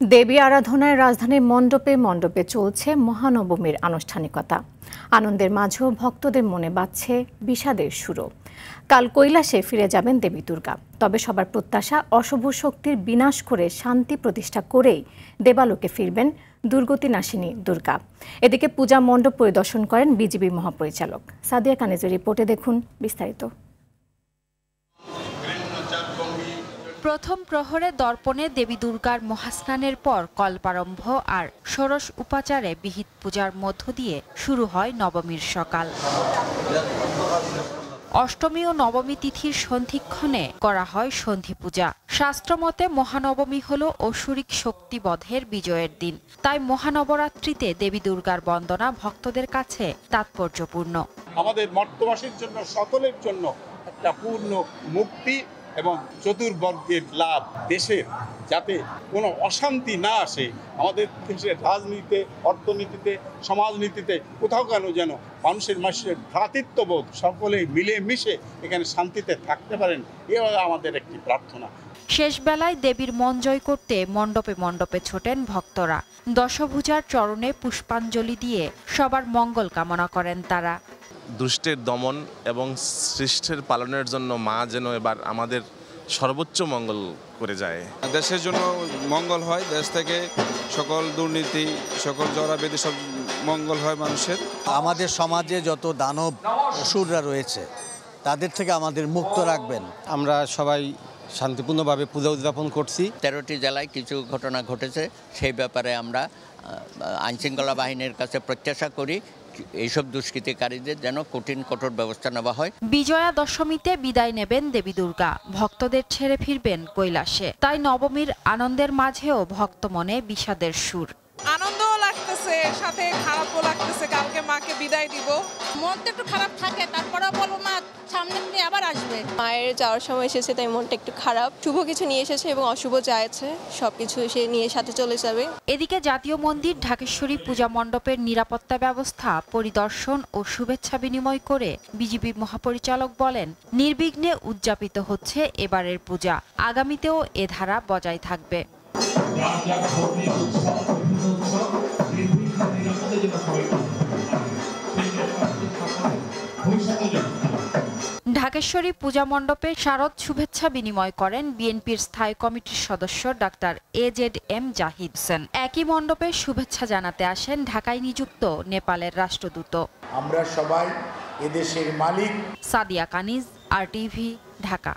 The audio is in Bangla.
দেবী আরাধনায় রাজধানীর মণ্ডপে মণ্ডপে চলছে মহানবমীর আনুষ্ঠানিকতা। আনন্দের মাঝেও ভক্তদের মনে বাজছে বিষাদের সুরও। কাল কৈলাসে ফিরে যাবেন দেবী দুর্গা। তবে সবার প্রত্যাশা অশুভ শক্তির বিনাশ করে শান্তি প্রতিষ্ঠা করেই দেবালোকে ফিরবেন দুর্গতিনাশিনী দুর্গা। এদিকে পূজা মণ্ডপ পরিদর্শন করেন বিজিবি মহাপরিচালক। সাদিয়া কানিজের রিপোর্টে দেখুন বিস্তারিত। প্রথম প্রহরে দর্পণে দেবী দুর্গার মহাস্নানের পর কল্পারম্ভ আর ষোড়শ উপাচারে বিহিত পূজার মধ্য দিয়ে শুরু হয় নবমীর সকাল। অষ্টমী ও নবমী তিথির সন্ধিক্ষণে করা হয় সন্ধি পূজা। শাস্ত্রমতে মহানবমী হল অসুরিক শক্তিবধের বিজয়ের দিন। তাই মহানবরাত্রিতে দেবী দুর্গার বন্দনা ভক্তদের কাছে তাৎপর্যপূর্ণ। আমাদের মর্তবাসীর জন্য, সকলের জন্য একটা পূর্ণ মুক্তি এবং চতুর্বর্গের লাভ, দেশের যাতে কোনো অশান্তি না আসে, আমাদের দেশের রাজনীতিতে, অর্থনীতিতে, সমাজনীতিতে কোথাও কেন যেন মানুষের ভ্রাতৃত্ববোধ সকলে মিলেমিশে এখানে শান্তিতে থাকতে পারেন, এ আমাদের একটি প্রার্থনা। শেষ বেলায় দেবীর মন জয় করতে মণ্ডপে মণ্ডপে ছোটেন ভক্তরা। দশভুজার চরণে পুষ্পাঞ্জলি দিয়ে সবার মঙ্গল কামনা করেন তারা। দুষ্টের দমন এবং সৃষ্টির পালনের জন্য মা যেন এবার আমাদের সর্বোচ্চ মঙ্গল করে যায়। দেশের জন্য মঙ্গল হয়, দেশ থেকে সকল দুর্নীতি, সকল জড়াবেদি সব মঙ্গল হয় মানুষের। আমাদের সমাজে যত দানব অসুররা রয়েছে তাদের থেকে আমাদের মুক্ত রাখবেন। আমরা সবাই শান্তিপূর্ণভাবে পূজা উদযাপন করছি। 13টি জেলায় কিছু ঘটনা ঘটেছে, সেই ব্যাপারে আমরা আইনশৃঙ্খলা বাহিনীর কাছে প্রত্যাশা করি এইসব দুষ্কৃতিকারীদের যেন কঠোর ব্যবস্থা নেওয়া হয়। বিজয়া দশমীতে বিদায় নেবেন দেবী দুর্গা, ভক্তদের ছেড়ে ফিরবেন কৈলাসে। তাই নবমীর আনন্দের মাঝেও ভক্ত মনে বিষাদের সুর। আনন্দও লাগতেছে, সাথে খারাপও লাগতেছে। কালকে মাকে বিদায় দিব, মনটা একটু খারাপ থাকে, তারপরে বলবো মা সামনে দিনে আবার আসবে। মায়ের যাওয়ার সময় এসেছে, তাই মনটা একটু খারাপ। শুভ কিছু নিয়ে এসেছে এবং অশুভ যাচ্ছে, সবকিছু সে নিয়ে সাথে চলে যাবে। এদিকে জাতীয় মন্দির ঢাকেশ্বরী পূজা মণ্ডপের নিরাপত্তা ব্যবস্থা পরিদর্শন ও শুভেচ্ছা বিনিময় করে বিজিবি মহাপরিচালক বলেন, নির্বিঘ্নে উদযাপিত হচ্ছে এবারের পূজা। আগামীতেও এ ধারা বজায় থাকবে। ঢাকেশ্বরী পূজা মণ্ডপে শারদ শুভেচ্ছা বিনিময় করেন বিএনপির স্থায়ী কমিটির সদস্য ডাক্তার AZM জাহিদ হোসেন। একই মণ্ডপে শুভেচ্ছা জানাতে আসেন ঢাকায় নিযুক্ত নেপালের রাষ্ট্রদূত। আমরা সবাই এদেশের মালিক। সাদিয়া কানিজ, RTV, ঢাকা।